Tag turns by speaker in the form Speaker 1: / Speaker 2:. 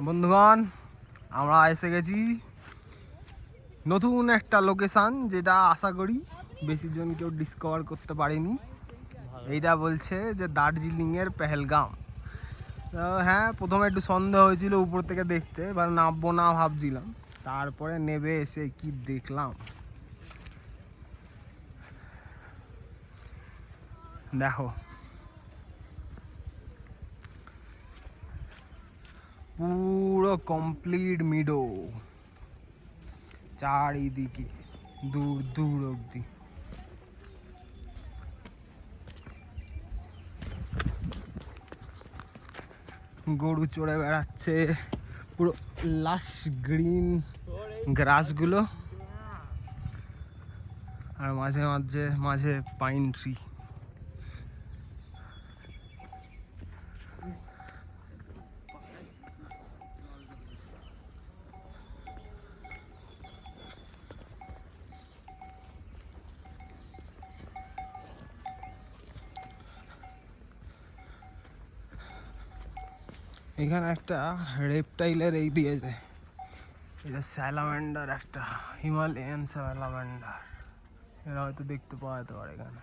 Speaker 1: বন্ধুগণ, আমরা এসে গেছি নতুন একটা লোকেশন, যেটা আশা করি বেশি জন কেউ ডিসকভার করতে পারেনি। এইটা বলছে যে দার্জিলিংয়ের পেহেলগাম। হ্যাঁ, প্রথমে একটু সন্দেহ হয়েছিল উপর থেকে দেখতে, এবার নামবো না ভাবছিলাম, তারপরে নেবে এসে কি দেখলাম। দেখো, পুরো কমপ্লিট মিডো, চারিদিকে দূর দূর অব্দি। গরু চড়ে বেড়াচ্ছে, পুরো লাশ গ্রিন গ্রাসগুলো, আর মাঝে মাঝে মাঝে পাইন ট্রি। এখানে একটা রেপটাইলের এই দিয়েছে, এটা স্যালামান্ডার, একটা হিমালয়ান স্যালামান্ডার। এরা হয়তো দেখতে পাওয়া যেতে পারে এখানে।